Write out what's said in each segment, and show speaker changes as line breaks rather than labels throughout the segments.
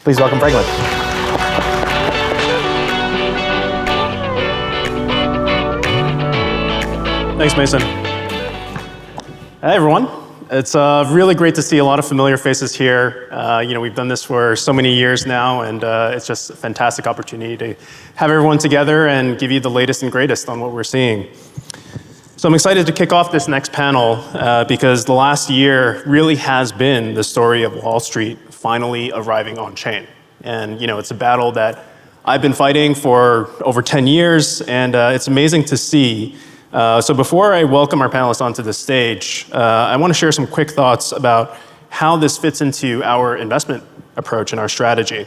Please welcome Franklin.
Thanks, Mason. Hey, everyone. It's really great to see a lot of familiar faces here. We've done this for so many years now, and it's just a fantastic opportunity to have everyone together and give you the latest and greatest on what we're seeing. So I'm excited to kick off this next panel because the last year really has been the story of Wall Street finally arriving on chain. And it's a battle that I've been fighting for over 10 years, and it's amazing to see. So before I welcome our panelists onto the stage, I want to share some quick thoughts about how this fits into our investment approach and our strategy.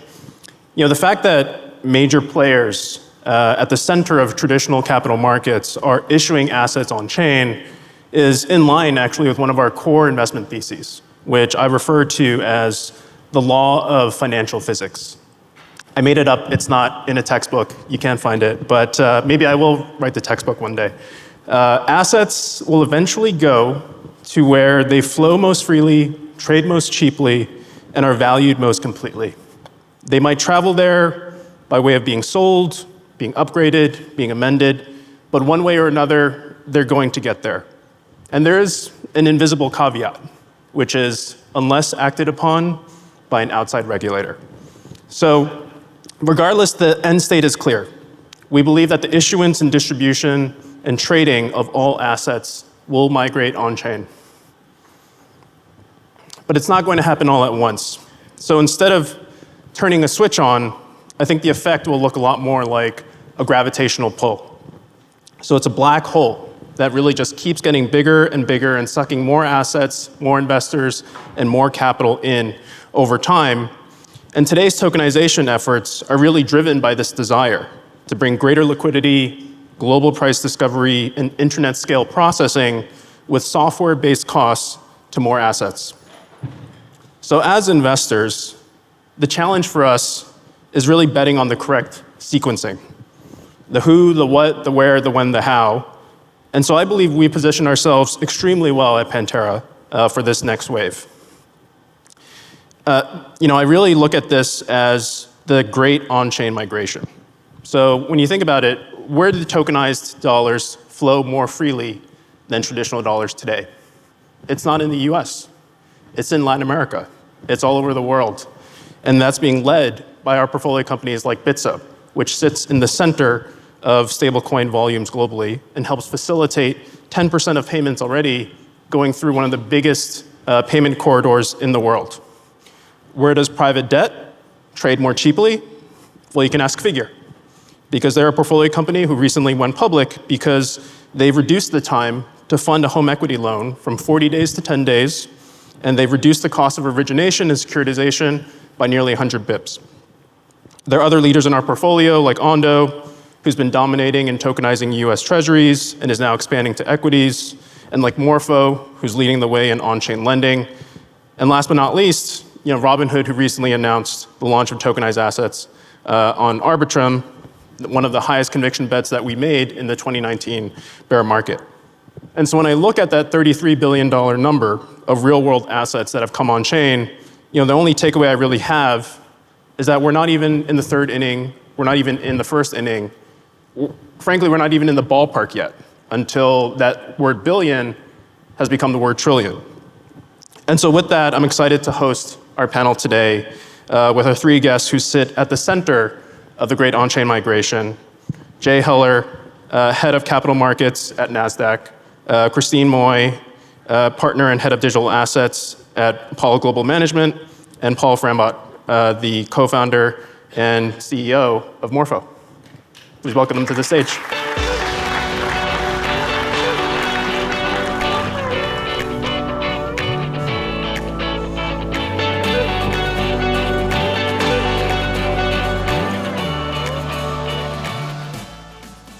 The fact that major players at the center of traditional capital markets are issuing assets on chain is in line actually with one of our core investment theses, which I refer to as the law of financial physics. I made it up, it's not in a textbook, you can't find it, but maybe I will write the textbook one day. Assets will eventually go to where they flow most freely, trade most cheaply, and are valued most completely. They might travel there by way of being sold, being upgraded, being amended, but one way or another, they're going to get there. And there is an invisible caveat, which is unless acted upon by an outside regulator. So regardless, the end state is clear. We believe that the issuance and distribution and trading of all assets will migrate on-chain. But it's not going to happen all at once. So instead of turning a switch on, I think the effect will look a lot more like a gravitational pull. So it's a black hole that really just keeps getting bigger and bigger and sucking more assets, more investors, and more capital in over time. And today's tokenization efforts are really driven by this desire to bring greater liquidity, global price discovery, and internet scale processing with software-based costs to more assets. So as investors, the challenge for us is really betting on the correct sequencing. The who, the what, the where, the when, the how. And so I believe we position ourselves extremely well at Pantera for this next wave. I really look at this as the great on-chain migration. So when you think about it, where do the tokenized dollars flow more freely than traditional dollars today? It's not in the US. It's in Latin America. It's all over the world. And that's being led by our portfolio companies like Bitso, which sits in the center of stablecoin volumes globally and helps facilitate 10% of payments already going through one of the biggest payment corridors in the world. Where does private debt trade more cheaply? Well, you can ask Figure, because they're a portfolio company who recently went public because they've reduced the time to fund a home equity loan from 40 days to 10 days, and they've reduced the cost of origination and securitization by nearly 100 bips. There are other leaders in our portfolio, like Ondo, who's been dominating and tokenizing US treasuries and is now expanding to equities, and like Morpho, who's leading the way in on-chain lending. And last but not least, Robinhood, who recently announced the launch of tokenized assets on Arbitrum, one of the highest conviction bets that we made in the 2019 bear market. And so when I look at that $33 billion number of real-world assets that have come on chain, the only takeaway I really have is that we're not even in the third inning, we're not even in the first inning. Frankly, we're not even in the ballpark yet until that word billion has become the word trillion. And so with that, I'm excited to host our panel today with our three guests who sit at the center of the great on-chain migration. Jay Heller, head of capital markets at NASDAQ, Christine Moy, partner and head of digital assets at Apollo Global Management, and Paul Frambot, the co-founder and CEO of Morpho. Please welcome them to the stage.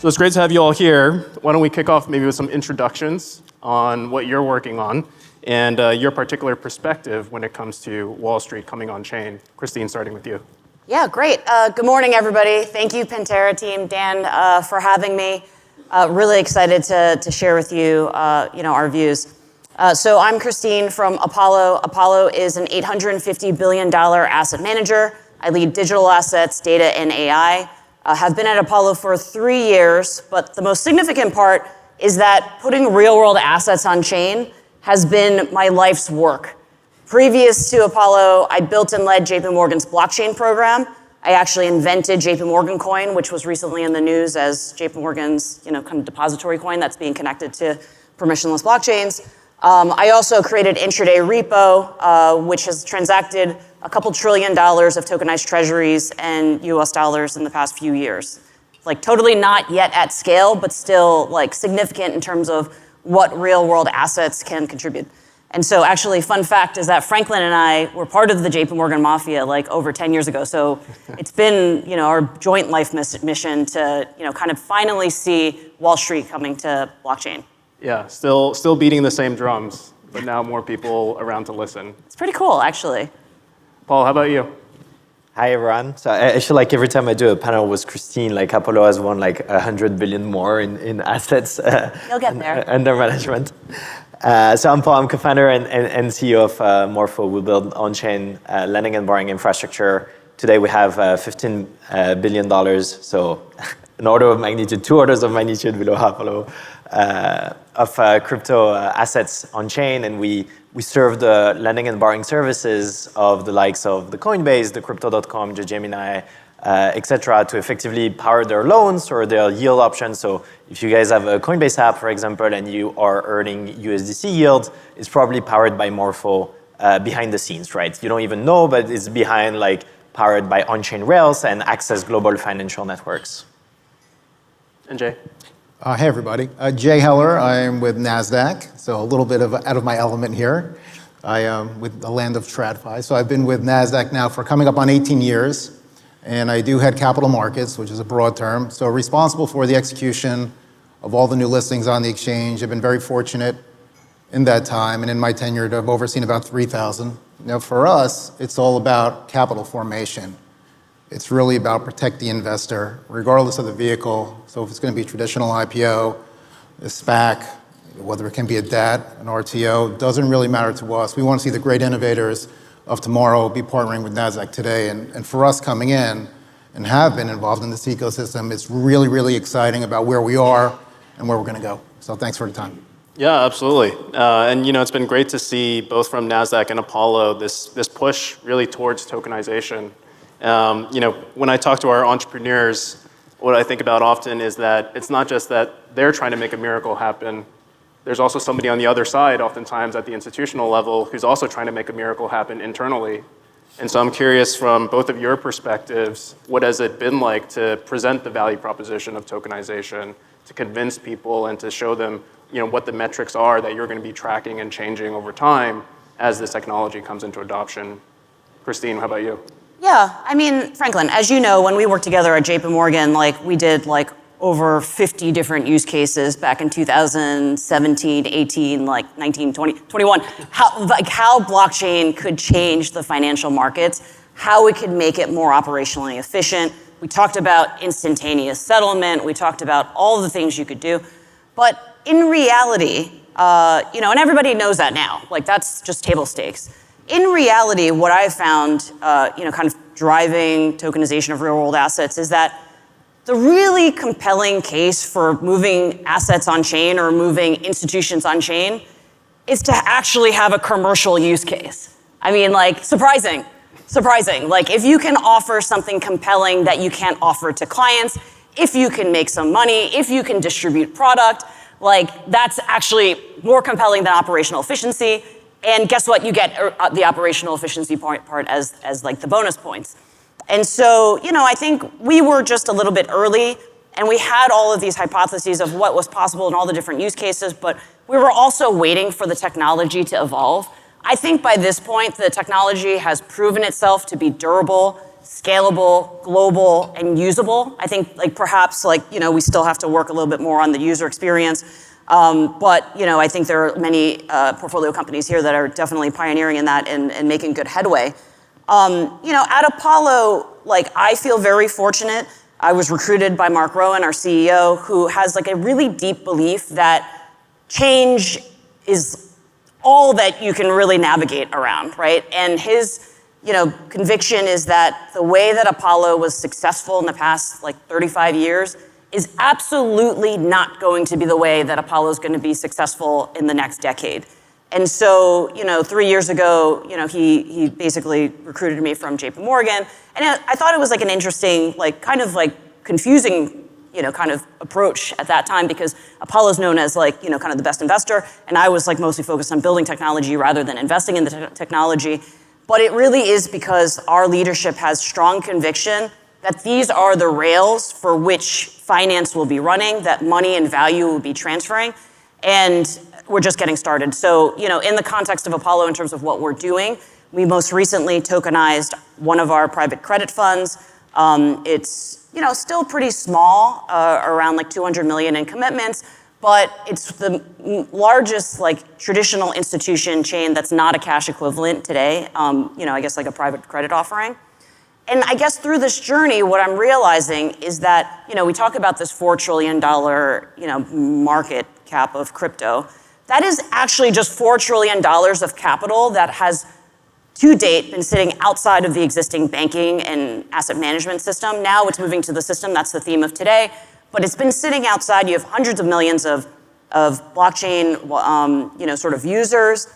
So it's great to have you all here. Why don't we kick off maybe with some introductions on what you're working on and your particular perspective when it comes to Wall Street coming on chain. Christine, starting with you.
Yeah, great. Good morning, everybody. Thank you, Pantera team, Dan, for having me. Really excited to share with you, our views. So I'm Christine from Apollo. Apollo is an $850 billion asset manager. I lead digital assets, data, and AI. Have been at Apollo for 3 years, but the most significant part is that putting real-world assets on chain has been my life's work. Previous to Apollo, I built and led JP Morgan's blockchain program. I actually invented JP Morgan Coin, which was recently in the news as JP Morgan's kind of depository coin that's being connected to permissionless blockchains. I also created intraday repo, which has transacted a couple $1 trillion of tokenized treasuries and US dollars in the past few years. Like totally not yet at scale, but still like significant in terms of what real world assets can contribute. And so actually, fun fact is that Franklin and I were part of the JP Morgan Mafia like over 10 years ago. So it's been our joint life mission to kind of finally see Wall Street coming to blockchain.
Yeah, still beating the same drums, but now more people around to listen.
It's pretty cool, actually.
Paul, how about you?
Hi, everyone. So I feel like every time I do a panel with Christine, like Apollo has won like 100 billion more in assets
You'll get there.
under management. So I'm Paul, I'm co-founder and CEO of Morpho. We build on-chain lending and borrowing infrastructure. Today we have $15 billion, so an order of magnitude, 2 orders of magnitude below Apollo of crypto assets on-chain, and we serve the lending and borrowing services of the likes of the Coinbase, the Crypto.com, the Gemini, et cetera, to effectively power their loans or their yield options. So if you guys have a Coinbase app, for example, and you are earning USDC yield, it's probably powered by Morpho behind the scenes, right? You don't even know, but it's behind, like, powered by on-chain rails and access global financial networks.
And Jay?
Hey, everybody. Jay Heller. I'm with NASDAQ, so a little bit out of my element here. I am with the land of TradFi. So I've been with NASDAQ now for coming up on 18 years, and I do head capital markets, which is a broad term. So responsible for the execution of all the new listings on the exchange. I've been very fortunate in that time, and in my tenure, I've overseen about 3,000. Now, for us, it's all about capital formation. It's really about protect the investor, regardless of the vehicle. So if it's going to be a traditional IPO, a SPAC, whether it can be a DAT, an RTO, doesn't really matter to us. We want to see the great innovators of tomorrow be partnering with NASDAQ today. And for us coming in and have been involved in this ecosystem, it's really, really exciting about where we are and where we're going to go. So thanks for the time.
Yeah, absolutely. And it's been great to see both from NASDAQ and Apollo this push really towards tokenization. When I talk to our entrepreneurs, what I think about often is that it's not just that they're trying to make a miracle happen. There's also somebody on the other side, oftentimes at the institutional level, who's also trying to make a miracle happen internally. And so I'm curious from both of your perspectives, what has it been like to present the value proposition of tokenization, to convince people and to show them what the metrics are that you're going to be tracking and changing over time as this technology comes into adoption? Christine, how about you?
Yeah, I mean, Franklin, as you know, when we worked together at JP Morgan, we did over 50 different use cases back in 2017, 18, 19, 20, 21. How blockchain could change the financial markets, how we could make it more operationally efficient. We talked about instantaneous settlement. We talked about all the things you could do. But in reality, and everybody knows that now, that's just table stakes. In reality, what I've found, kind of driving tokenization of real-world assets is that the really compelling case for moving assets on chain or moving institutions on chain is to actually have a commercial use case. I mean, surprising. If you can offer something compelling that you can't offer to clients, if you can make some money, if you can distribute product, that's actually more compelling than operational efficiency. And guess what? You get the operational efficiency part as the bonus points. And so, I think we were just a little bit early, and we had all of these hypotheses of what was possible in all the different use cases, but we were also waiting for the technology to evolve. I think by this point, the technology has proven itself to be durable, scalable, global, and usable. I think perhaps we still have to work a little bit more on the user experience. But I think there are many portfolio companies here that are definitely pioneering in that and making good headway. At Apollo, I feel very fortunate. I was recruited by Mark Rowan, our CEO, who has a really deep belief that change is all that you can really navigate around, right? And his conviction is that the way that Apollo was successful in the past 35 years is absolutely not going to be the way that Apollo is going to be successful in the next decade. And so, 3 years ago, he basically recruited me from JP Morgan, and I thought it was an interesting, kind of confusing, kind of approach at that time, because Apollo's known as kind of the best investor, and I was mostly focused on building technology rather than investing in the technology. But it really is because our leadership has strong conviction that these are the rails for which finance will be running, that money and value will be transferring, and we're just getting started. So, in the context of Apollo, in terms of what we're doing, we most recently tokenized one of our private credit funds. It's still pretty small, around 200 million in commitments, but it's the largest traditional institution chain that's not a cash equivalent today. I guess a private credit offering. And I guess through this journey, what I'm realizing is that, we talk about this $4 trillion, market cap of crypto. That is actually just $4 trillion of capital that has, to date, been sitting outside of the existing banking and asset management system. Now it's moving to the system. That's the theme of today. But it's been sitting outside. You have hundreds of millions of blockchain, sort of users,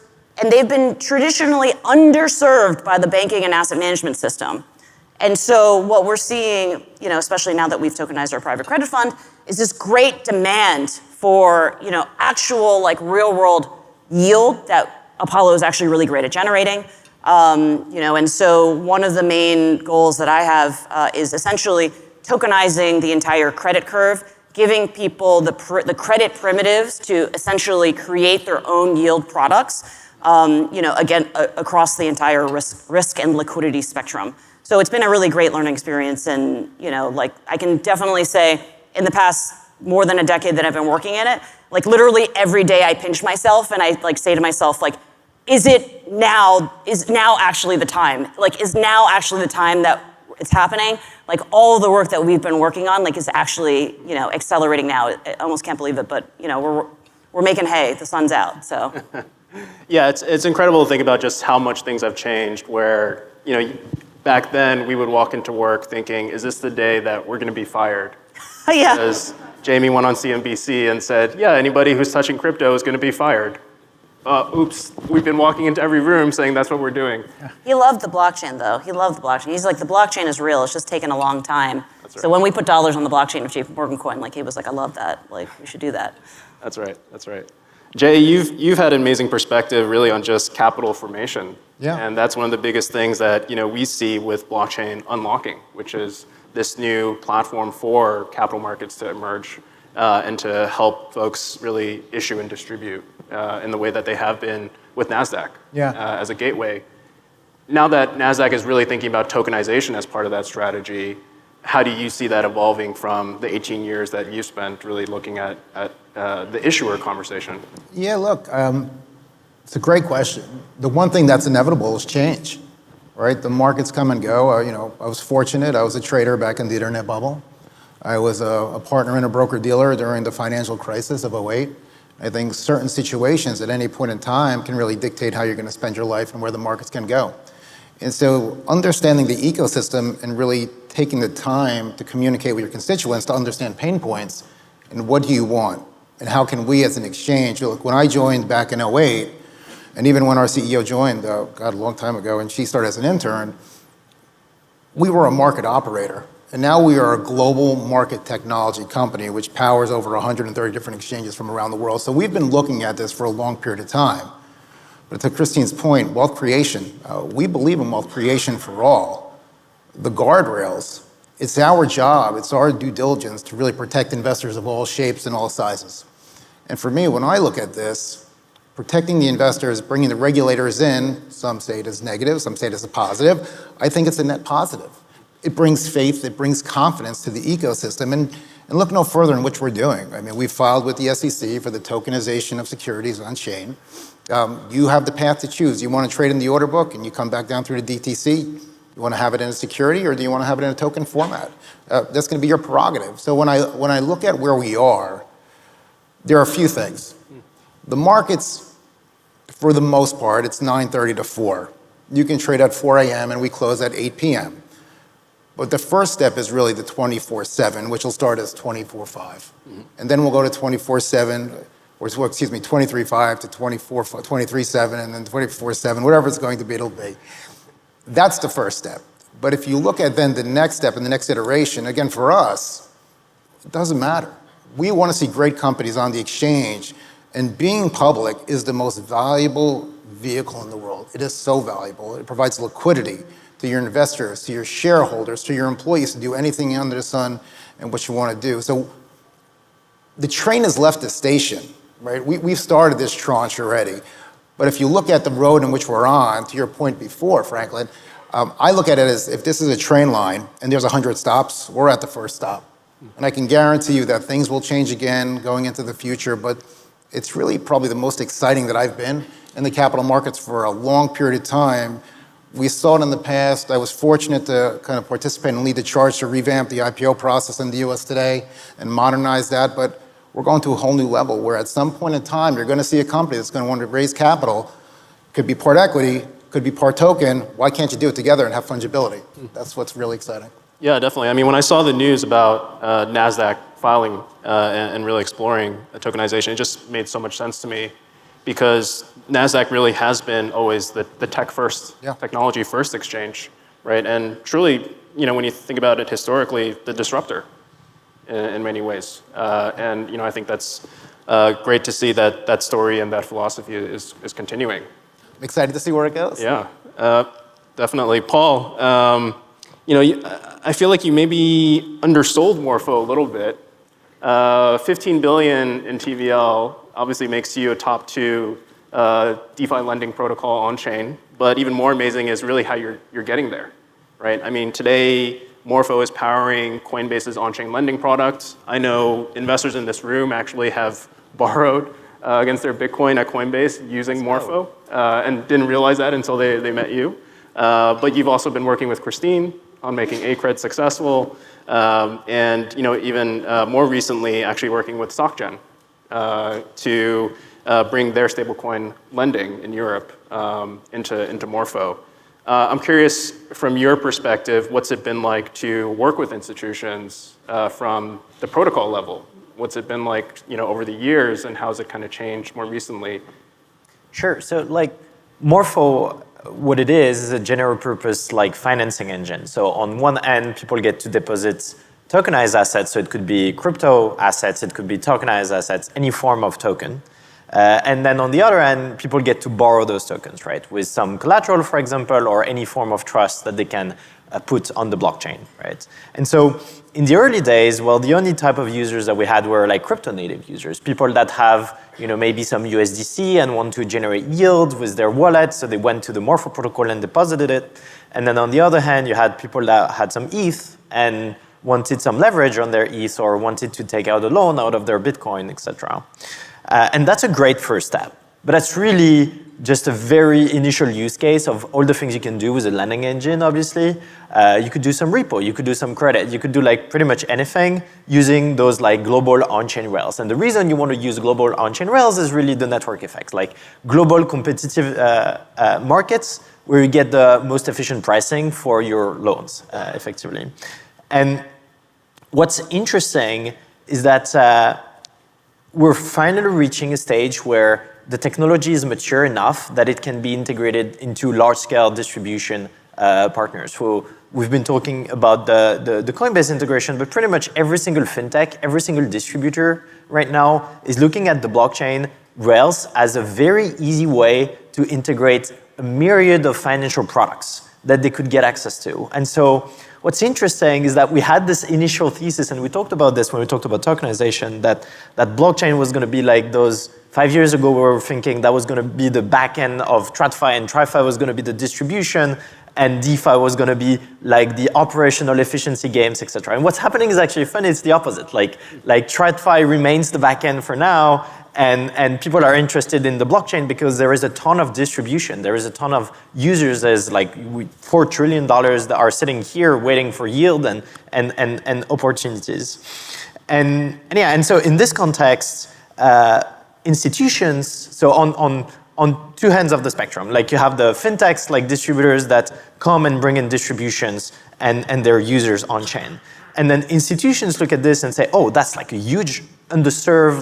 and they've been traditionally underserved by the banking and asset management system. And so what we're seeing, especially now that we've tokenized our private credit fund, is this great demand for, actual real world yield that Apollo is actually really great at generating. And so one of the main goals that I have is essentially tokenizing the entire credit curve, giving people the credit primitives to essentially create their own yield products, again, across the entire risk and liquidity spectrum. So it's been a really great learning experience, and I can definitely say in the past more than a decade that I've been working in it, literally every day I pinch myself and I say to myself, is now actually the time? Is now actually the time that it's happening? All the work that we've been working on is actually accelerating now. I almost can't believe it, but we're making hay. The sun's out. So
yeah, it's incredible to think about just how much things have changed. Where back then we would walk into work thinking, is this the day that we're going to be fired?
Yeah.
Because Jamie went on CNBC and said, yeah, anybody who's touching crypto is going to be fired. Oops, we've been walking into every room saying that's what we're doing.
He loved the blockchain, though. He loved the blockchain. He's the blockchain is real. It's just taken a long time.
That's right.
So when we put dollars on the blockchain of JP Morgan coin, he was I love that. We should do that.
That's right. That's right. Jay, you've had an amazing perspective really on just capital formation.
Yeah.
And that's one of the biggest things that we see with blockchain unlocking, which is this new platform for capital markets to emerge and to help folks really issue and distribute in the way that they have been with NASDAQ as a gateway. Now that NASDAQ is really thinking about tokenization as part of that strategy, how do you see that evolving from the 18 years that you spent really looking at the issuer conversation?
Yeah, look, it's a great question. The one thing that's inevitable is change, right? The markets come and go. I was fortunate. I was a trader back in the internet bubble. I was a partner in a broker-dealer during the financial crisis of '08. I think certain situations at any point in time can really dictate how you're going to spend your life and where the markets can go. And so understanding the ecosystem and really taking the time to communicate with your constituents to understand pain points and what do you want and how can we as an exchange, look, when I joined back in '08, and even when our CEO joined, a long time ago, and she started as an intern, we were a market operator. And now we are a global market technology company which powers over 130 different exchanges from around the world. So we've been looking at this for a long period of time. But to Christine's point, wealth creation, we believe in wealth creation for all. The guardrails, it's our job, it's our due diligence to really protect investors of all shapes and all sizes. And for me, when I look at this, protecting the investors, bringing the regulators in, some say it is negative, some say it is a positive. I think it's a net positive. It brings faith, it brings confidence to the ecosystem, and look no further in which we're doing. I mean, we filed with the SEC for the tokenization of securities on chain. You have the path to choose. You want to trade in the order book and you come back down through the DTC. You want to have it in a security or do you want to have it in a token format? That's going to be your prerogative. So when I look at where we are, there are a few things. The markets, for the most part, it's 9:30 to 4. you can trade at 4 a.m. and we close at 8 p.m. But the first step is really the 24/7, which will start as 24/5. And then we'll go to 24/7, or excuse me, 23/5 to 23/7, and then 24/7, whatever it's going to be, it'll be. That's the first step. But if you look at then the next step and the next iteration, again, for us, it doesn't matter. We want to see great companies on the exchange, and being public is the most valuable vehicle in the world. It is so valuable. It provides liquidity to your investors, to your shareholders, to your employees to do anything under the sun and what you want to do. So the train has left the station, right? We've started this tranche already. But if you look at the road in which we're on, to your point before, Franklin, I look at it as if this is a train line and there's 100 stops, we're at the first stop. And I can guarantee you that things will change again going into the future, but it's really probably the most exciting that I've been in the capital markets for a long period of time. We saw it in the past. I was fortunate to kind of participate and lead the charge to revamp the IPO process in the US today and modernize that, but we're going to a whole new level where at some point in time, you're going to see a company that's going to want to raise capital, could be part equity, could be part token. Why can't you do it together and have fungibility? That's what's really exciting.
Yeah, definitely. I mean, when I saw the news about NASDAQ filing and really exploring tokenization, it just made so much sense to me because NASDAQ really has been always the tech-first, technology-first exchange, right? And truly, when you think about it historically, the disruptor in many ways. And I think that's great to see that story and that philosophy is continuing.
I'm excited to see where it goes.
Yeah, definitely. Paul, I feel like you maybe undersold Morpho a little bit. 15 billion in TVL obviously makes you a top 2 DeFi lending protocol on chain, but even more amazing is really how you're getting there, right? I mean, today Morpho is powering Coinbase's on-chain lending product. I know investors in this room actually have borrowed against their Bitcoin at Coinbase using Morpho and didn't realize that until they met you. But you've also been working with Christine on making ACRED successful, and even more recently, actually working with SocGen to bring their stablecoin lending in Europe into Morpho. I'm curious, from your perspective, what's it been like to work with institutions from the protocol level? What's it been like, over the years, and how's it kind of changed more recently?
Sure. So, Morpho, what it is a general purpose financing engine. So on one end, people get to deposit tokenized assets. So it could be crypto assets, it could be tokenized assets, any form of token. And then on the other end, people get to borrow those tokens, right? With some collateral, for example, or any form of trust that they can put on the blockchain, right? And so in the early days, the only type of users that we had were crypto native users, people that have maybe some USDC and want to generate yield with their wallet. So they went to the Morpho protocol and deposited it. And then on the other hand, you had people that had some ETH and wanted some leverage on their ETH or wanted to take out a loan out of their Bitcoin, etc. And that's a great first step. But that's really just a very initial use case of all the things you can do with a lending engine, obviously. You could do some repo, you could do some credit, you could do pretty much anything using those global on-chain rails. And the reason you want to use global on-chain rails is really the network effects, global competitive markets where you get the most efficient pricing for your loans, effectively. And what's interesting is that we're finally reaching a stage where the technology is mature enough that it can be integrated into large-scale distribution partners. So we've been talking about the Coinbase integration, but pretty much every single fintech, every single distributor right now is looking at the blockchain rails as a very easy way to integrate a myriad of financial products that they could get access to. And so what's interesting is that we had this initial thesis, and we talked about this when we talked about tokenization, that blockchain was going to be like those 5 years ago, we were thinking that was going to be the back end of TradFi, and TradFi was going to be the distribution, and DeFi was going to be the operational efficiency games, etc. And what's happening is actually funny. It's the opposite. TradFi remains the back end for now, and people are interested in the blockchain because there is a ton of distribution. There is a ton of users. There's $4 trillion that are sitting here waiting for yield and opportunities. And so in this context, institutions, so on on two ends of the spectrum. Like you have the fintechs, like distributors that come and bring in distributions and their users on chain. And then institutions look at this and say, oh, that's like a huge underserved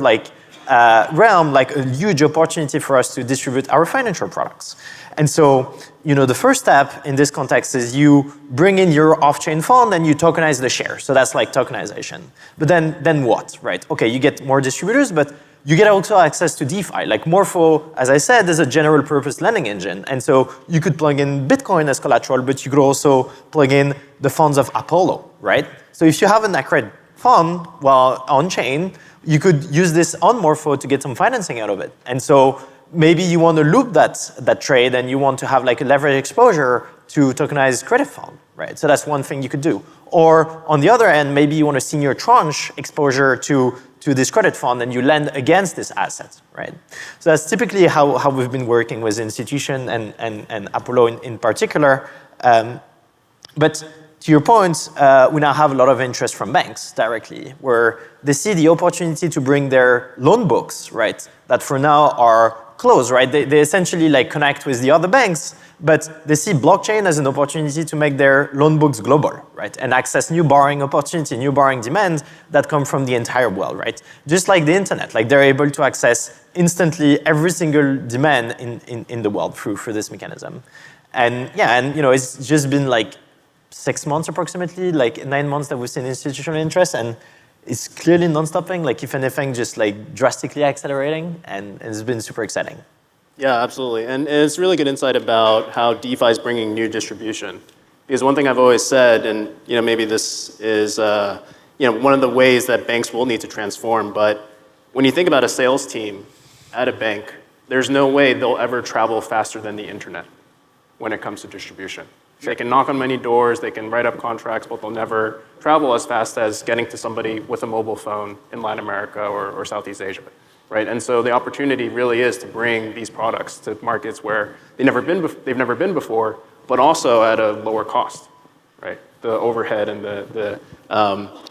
realm, like a huge opportunity for us to distribute our financial products. And so, the first step in this context is you bring in your off-chain fund and you tokenize the share. So that's like tokenization. But then what, right? Okay, you get more distributors, but you get also access to DeFi. Like Morpho, as I said, is a general purpose lending engine. And so you could plug in Bitcoin as collateral, but you could also plug in the funds of Apollo, right? So if you have an accredited fund, on chain, you could use this on Morpho to get some financing out of it. And so maybe you want to loop that trade and you want to have like a leverage exposure to tokenized credit fund, right? So that's one thing you could do. Or on the other end, maybe you want a senior tranche exposure to this credit fund and you lend against this asset, right? So that's typically how we've been working with institution and Apollo in particular. But to your point, we now have a lot of interest from banks directly, where they see the opportunity to bring their loan books, right, that for now are closed, right? They essentially like connect with the other banks, but they see blockchain as an opportunity to make their loan books global, right? And access new borrowing opportunity, new borrowing demand that come from the entire world, right? Just like the internet, like they're able to access instantly every single demand in the world through this mechanism. And yeah, and it's just been like 6 months approximately, like 9 months that we've seen institutional interest, and it's clearly non-stopping, like if anything, just like drastically accelerating, and it's been super exciting.
Yeah, absolutely. And it's really good insight about how DeFi is bringing new distribution. Because one thing I've always said, and maybe this is one of the ways that banks will need to transform, but when you think about a sales team at a bank, there's no way they'll ever travel faster than the internet when it comes to distribution. They can knock on many doors, they can write up contracts, but they'll never travel as fast as getting to somebody with a mobile phone in Latin America or Southeast Asia, right? And so the opportunity really is to bring these products to markets where they've never been before, but also at a lower cost, right? The overhead and the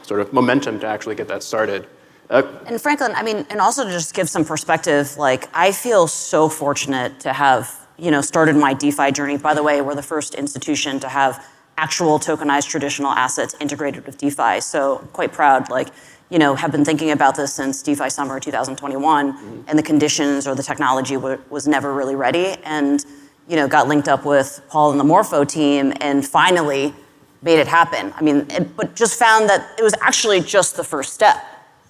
sort of momentum to actually get that started.
And Franklin, and also to just give some perspective, like I feel so fortunate to have started my DeFi journey. By the way, we're the first institution to have actual tokenized traditional assets integrated with DeFi. So I'm quite proud, have been thinking about this since DeFi summer 2021, and the conditions or the technology was never really ready. And, got linked up with Paul and the Morpho team and finally made it happen. But just found that it was actually just the first step,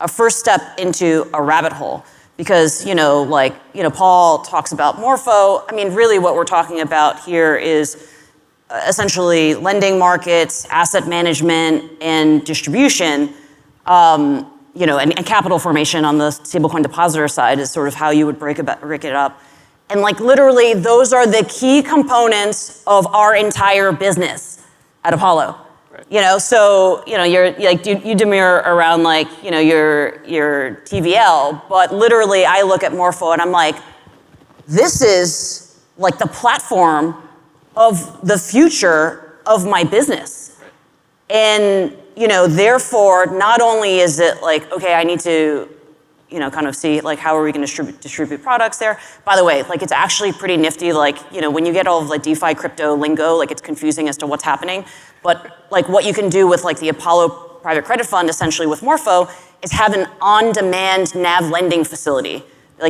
a first step into a rabbit hole. Because, Paul talks about Morpho. Really what we're talking about here is essentially lending markets, asset management, and distribution, and capital formation on the stablecoin depositor side is sort of how you would break it up. And literally, those are the key components of our entire business at Apollo. Right. So you're like you demur around your TVL, but literally I look at Morpho and I'm like, this is like the platform of the future of my business. Right. And therefore, not only is it like, okay, I need to kind of see how are we going to distribute products there. By the way, it's actually pretty nifty. When you get all of the DeFi crypto lingo, it's confusing as to what's happening. But what you can do with the Apollo Private Credit Fund, essentially with Morpho, is have an on-demand NAV lending facility.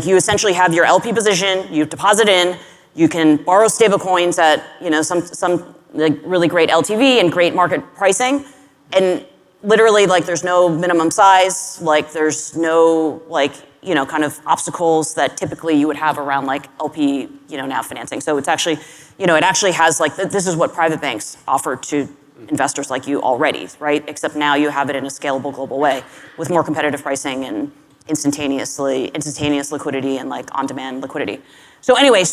You essentially have your LP position, you deposit in, you can borrow stablecoins at some really great LTV and great market pricing, and literally there's no minimum size, there's no kind of obstacles that typically you would have around LP NAV financing. So it's actually it actually has this is what private banks offer to investors like you already, right? Except now you have it in a scalable global way with more competitive pricing and instantaneous liquidity and on-demand liquidity. So anyway,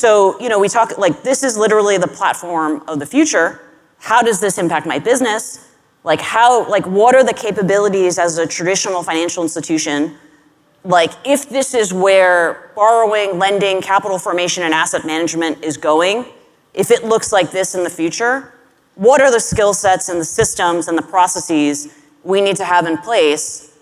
we talk this is literally the platform of the future. How does this impact my business? What are the capabilities as a traditional financial institution? If this is where borrowing, lending, capital formation, and asset management is going, if it looks like this in the future, what are the skill sets and the systems and the processes we need to have in place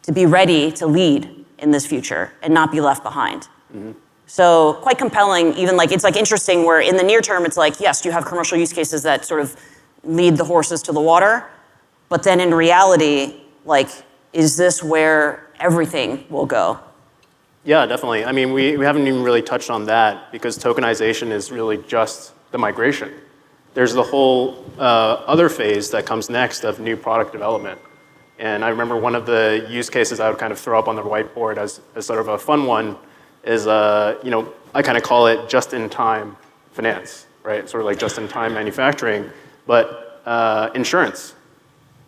to be ready to lead in this future and not be left behind?
Mm-hmm.
So quite compelling, even like, it's like interesting where in the near term, it's like, yes, you have commercial use cases that sort of lead the horses to the water. But then in reality, like, is this where everything will go?
Yeah, definitely. I mean, we haven't even really touched on that because tokenization is really just the migration. There's the whole other phase that comes next of new product development. And I remember one of the use cases I would kind of throw up on the whiteboard as sort of a fun one is, I kind of call it just-in-time finance, right? Sort of like just-in-time manufacturing, but insurance.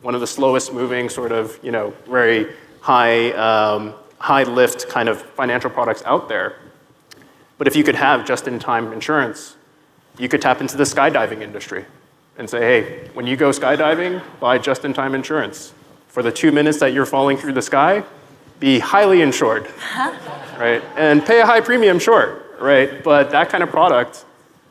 One of the slowest moving sort of, very high lift kind of financial products out there. But if you could have just-in-time insurance, you could tap into the skydiving industry and say, hey, when you go skydiving, buy just-in-time insurance. For the 2 minutes that you're falling through the sky, be highly insured, right? And pay a high premium, sure, right? But that kind of product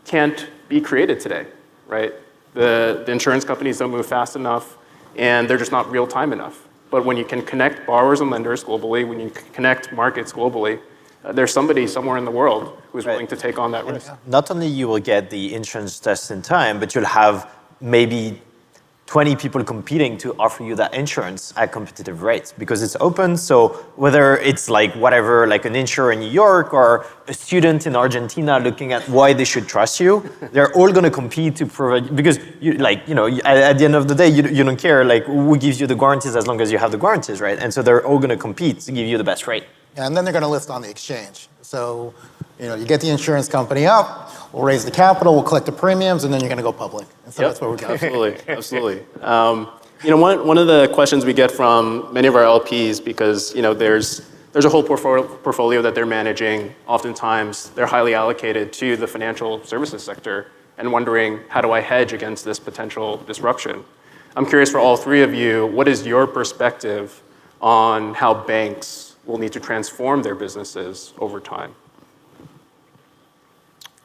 can't be created today, right? The insurance companies don't move fast enough, and they're just not real time enough. But when you can connect borrowers and lenders globally, when you can connect markets globally, there's somebody somewhere in the world who's willing to take on that risk.
Not only you will get the insurance just in time, but you'll have maybe 20 people competing to offer you that insurance at competitive rates because it's open. So whether it's like whatever, like an insurer in New York or a student in Argentina looking at why they should trust you, they're all going to compete to provide, because at the end of the day, you don't care like who gives you the guarantees as long as you have the guarantees, right? And so they're all going to compete to give you the best rate.
Yeah, and then they're going to list on the exchange. So, you get the insurance company up, we'll raise the capital, we'll collect the premiums, and then you're going to to go public. And so that's what we're going.
Absolutely. One of the questions we get from many of our LPs, because there's a whole portfolio that they're managing. Oftentimes, they're highly allocated to the financial services sector and wondering, how do I hedge against this potential disruption? I'm curious for all three of you, what is your perspective on how banks will need to transform their businesses over time?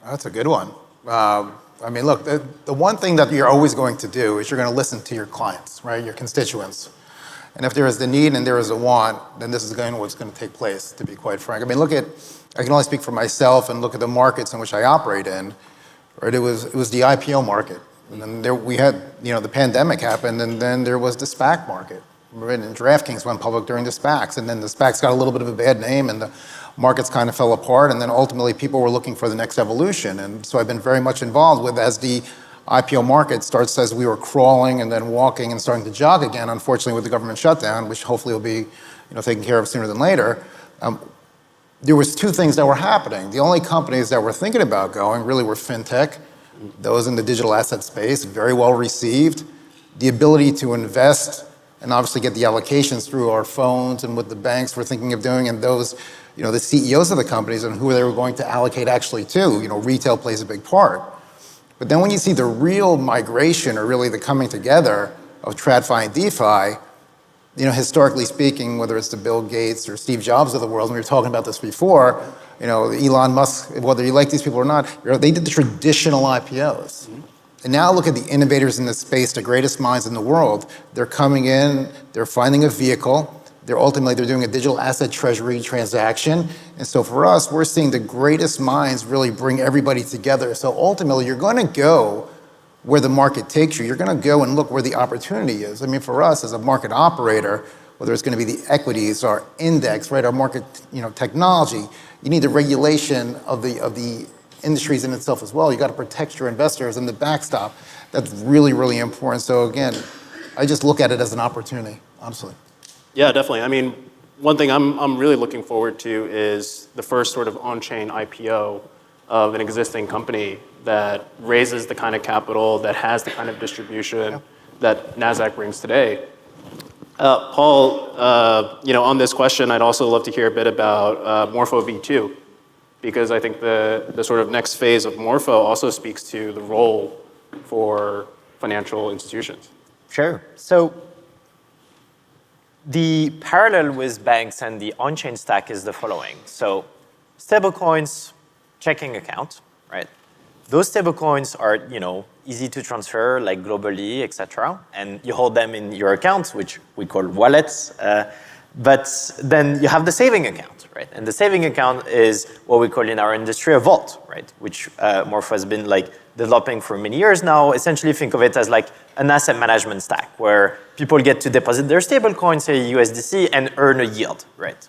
That's a good one. Look, the one thing that you're always going to do is you're going to listen to your clients, right? Your constituents. And if there is the need and there is a want, then this is what's going to take place, to be quite frank. I can only speak for myself and look at the markets in which I operate in, right? It was the IPO market. And then we had, the pandemic happened, and then there was the SPAC market. Right? And DraftKings went public during the SPACs, and then the SPACs got a little bit of a bad name, and the markets kind of fell apart, and then ultimately people were looking for the next evolution. And so I've been very much involved with as the IPO market starts, as we were crawling and then walking and starting to jog again, unfortunately with the government shutdown, which hopefully will be taken care of sooner than later. There was two things that were happening. The only companies that were thinking about going really were fintech, those in the digital asset space, very well received. The ability to invest and obviously get the allocations through our phones and what the banks were thinking of doing, and those, the CEOs of the companies and who they were going to allocate actually to. Retail plays a big part. But then when you see the real migration, or really the coming together of TradFi and DeFi, historically speaking, whether it's the Bill Gates or Steve Jobs of the world, and we were talking about this before, Elon Musk, whether you like these people or not, they did the traditional IPOs. Mm-hmm. And now look at the innovators in this space, the greatest minds in the world. They're coming in, they're finding a vehicle, they're doing a digital asset treasury transaction. And so for us, we're seeing the greatest minds really bring everybody together. So ultimately, you're going to go where the market takes you. You're going to go and look where the opportunity is. For us as a market operator, whether it's going to be the equities, our index, right, our market, technology, you need the regulation of the industries in itself as well. You got to protect your investors and the backstop. That's really, really important. So again, I just look at it as an opportunity, honestly.
Yeah, definitely. One thing I'm really looking forward to is the first sort of on-chain IPO of an existing company that raises the kind of capital, that has the kind of distribution that NASDAQ brings today. Paul, on this question, I'd also love to hear a bit about Morpho V2. Because I think the sort of next phase of Morpho also speaks to the role for financial institutions.
Sure. So the parallel with banks and the on-chain stack is the following. So stablecoins, checking account, right? Those stablecoins are, easy to transfer, like globally, et cetera. And you hold them in your accounts, which we call wallets. But then you have the saving account, right? And the saving account is what we call in our industry a vault, right? Which Morpho has been like developing for many years now. Essentially think of it as like an asset management stack where people get to deposit their stable coins, say USDC, and earn a yield, right?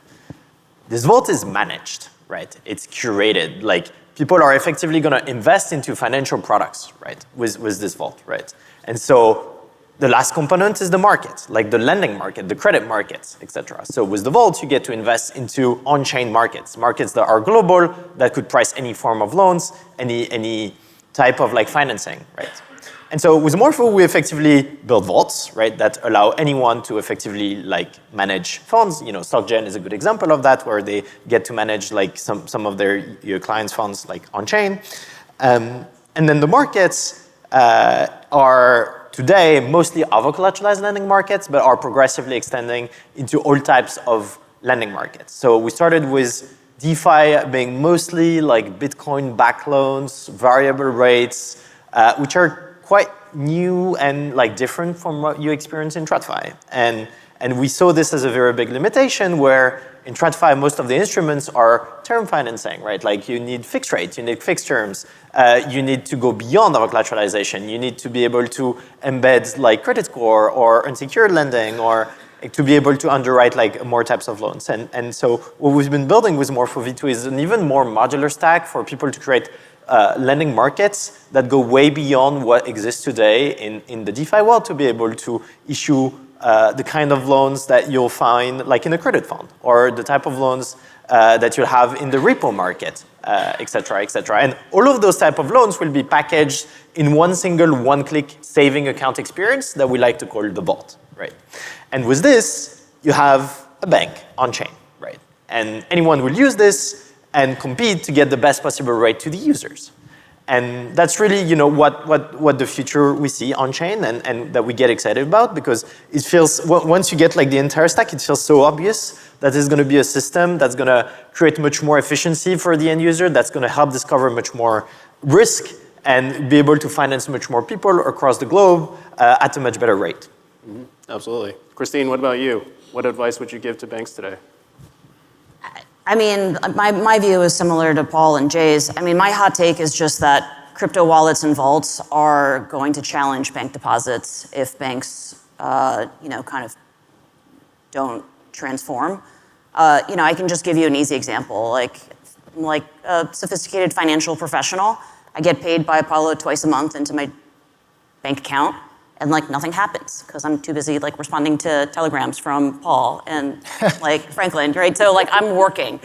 This vault is managed, right? It's curated. Like people are effectively gonna invest into financial products, right? With this vault, right? And so the last component is the market, like the lending market, the credit markets, et cetera. So with the vault, you get to invest into on-chain markets that are global, that could price any form of loans, any type of like financing, right? And so with Morpho, we effectively build vaults, right, that allow anyone to effectively like manage funds. You know, StockGen is a good example of that, where they get to manage like some of your clients' funds like on-chain. And then the markets are today mostly over-collateralized lending markets, but are progressively extending into all types of lending markets. So we started with DeFi being mostly like Bitcoin-backed loans, variable rates, which are quite new and like different from what you experience in TradFi. And we saw this as a very big limitation where in TradFi, most of the instruments are term financing, right? Like you need fixed rates, you need fixed terms, you need to go beyond our collateralization, you need to be able to embed like credit score or unsecured lending or to be able to underwrite like more types of loans. And so what we've been building with Morpho V2 is an even more modular stack for people to create lending markets that go way beyond what exists today in the DeFi world to be able to issue the kind of loans that you'll find like in a credit fund or the type of loans that you'll have in the repo market, et cetera, et cetera. And all of those type of loans will be packaged in one single one-click saving account experience that we like to call the vault, right? And with this, you have a bank on-chain, right? And anyone will use this and compete to get the best possible rate to the users. And that's really, you know, what the future we see on-chain and that we get excited about because it feels, once you get like the entire stack, it feels so obvious that there's gonna be a system that's gonna create much more efficiency for the end user, that's gonna help discover much more risk and be able to finance much more people across the globe at a much better rate.
Mm-hmm. Absolutely. Christine, what about you? What advice would you give to banks today?
I mean, my view is similar to Paul and Jay's. I mean, my hot take is just that crypto wallets and vaults are going to challenge bank deposits if banks, you know, kind of don't transform. You know, I can just give you an easy example. Like a sophisticated financial professional, I get paid by Apollo twice a month into my bank account. And like nothing happens because I'm too busy like responding to telegrams from Paul and like Franklin, right? So like I'm working.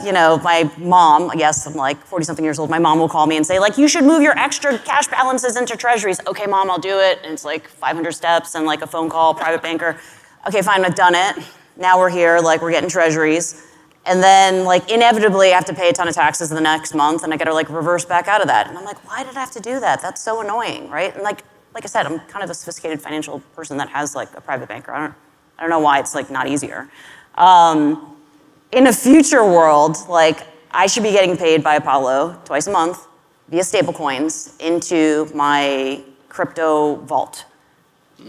You know, my mom, I guess I'm like 40-something years old, my mom will call me and say like, you should move your extra cash balances into treasuries. Okay, mom, I'll do it. And it's like 500 steps and like a phone call, private banker. Okay, fine, I've done it. Now we're here, like we're getting treasuries. And then like inevitably I have to pay a ton of taxes the next month and I gotta like reverse back out of that. And I'm like, why did I have to do that? That's so annoying, right? And like I said, I'm kind of a sophisticated financial person that has like a private banker. I don't know why it's like not easier. In a future world, like I should be getting paid by Apollo twice a month via stablecoins into my crypto vault.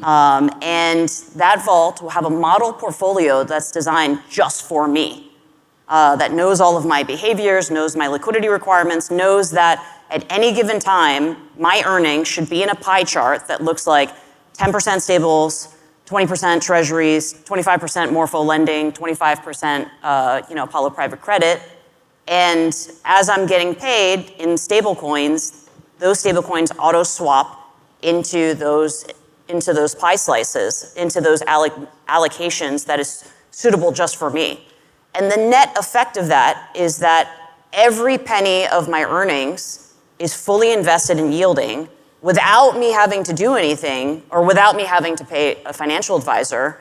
And that vault will have a model portfolio that's designed just for me, that knows all of my behaviors, knows my liquidity requirements, knows that at any given time, my earnings should be in a pie chart that looks like 10% stables, 20% treasuries, 25% Morpho lending, 25% you know, Apollo private credit. And as I'm getting paid in stable coins, those stable coins auto swap into those pie slices, into those allocations that is suitable just for me. And the net effect of that is that every penny of my earnings is fully invested in yielding without me having to do anything or without me having to pay a financial advisor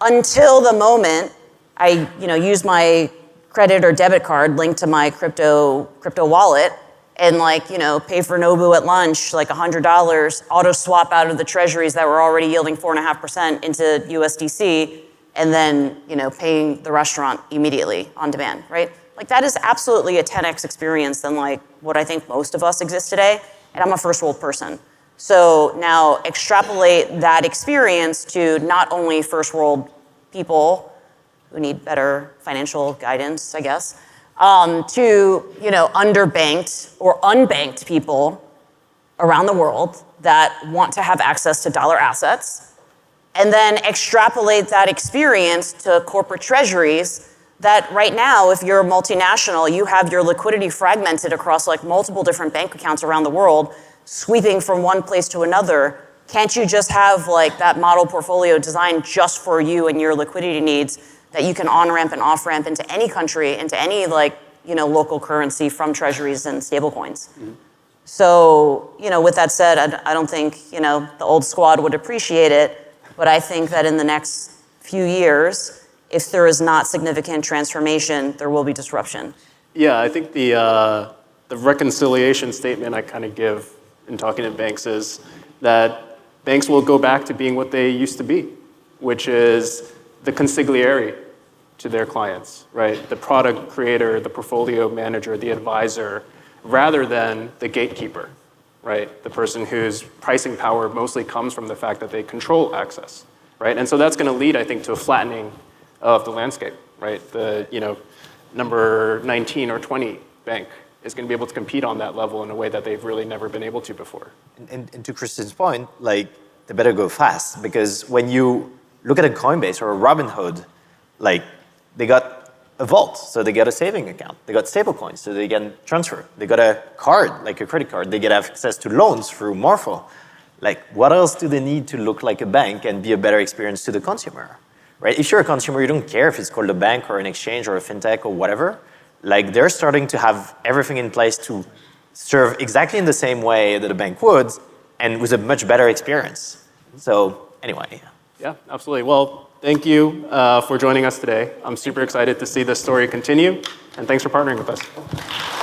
until the moment I, you know, use my credit or debit card linked to my crypto wallet and like, you know, pay for Nobu at lunch, like $100, auto swap out of the treasuries that were already yielding 4.5% into USDC and then, you know, paying the restaurant immediately on demand, right? Like that is absolutely a 10x experience than like what I think most of us exist today. And I'm a first world person. So now extrapolate that experience to not only first world people, who need better financial guidance, I guess, to underbanked or unbanked people around the world that want to have access to dollar assets, and then extrapolate that experience to corporate treasuries that right now, if you're a multinational, you have your liquidity fragmented across like multiple different bank accounts around the world, sweeping from one place to another. Can't you just have like that model portfolio designed just for you and your liquidity needs that you can on-ramp and off-ramp into any country, into any local currency from treasuries and stablecoins? Mm-hmm. So, with that said, I don't think, the old squad would appreciate it, but I think that in the next few years, if there is not significant transformation, there will be disruption.
Yeah, I think the reconciliation statement I kind of give in talking to banks is that banks will go back to being what they used to be, which is the consigliere to their clients, right? The product creator, the portfolio manager, the advisor, rather than the gatekeeper, right? The person whose pricing power mostly comes from the fact that they control access, right? And so that's going to lead, I think, to a flattening of the landscape, right? The number 19 or 20 bank is going to be able to compete on that level in a way that they've really never been able to before.
And to Kristen's point, they better go fast, because when you look at a Coinbase or a Robinhood, they got a vault, so they get a saving account. They got stable coins, so they can transfer. They got a card, like a credit card. They get access to loans through Morpho. What else do they need to look like a bank and be a better experience to the consumer, right? If you're a consumer, you don't care if it's called a bank or an exchange or a fintech or whatever. They're starting to have everything in place to serve exactly in the same way that a bank would, and with a much better experience. So anyway.
Yeah, absolutely. Well, thank you for joining us today. I'm super excited to see this story continue, and thanks for partnering with us.